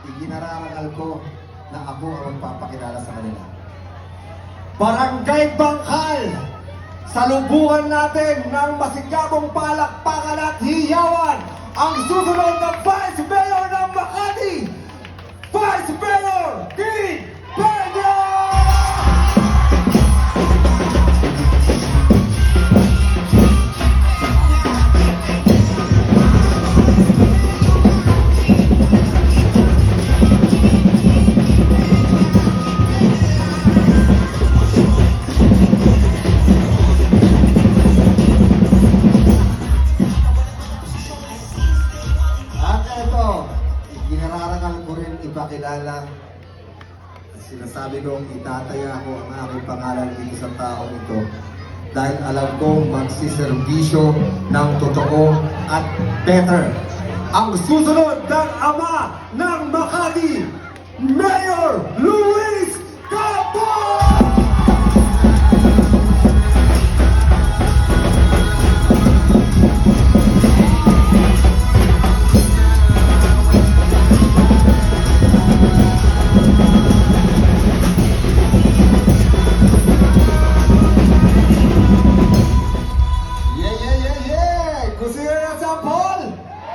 iginararangal ko na ako ang magpapakilala sa kanila. Barangay Bangkal! Salubungan natin ng masigabong palakpakan at hiyawan ang susunod na Vice Mayor ng Makati, Vice Mayor Dean Peña! Ginararangal ko rin ipakilala. Sinasabi kong itataya ko ang aking pangalan dito sa taong ito dahil alam kong magsiservisyo ng totoo at better. Ang susunod ng ama ng Makati,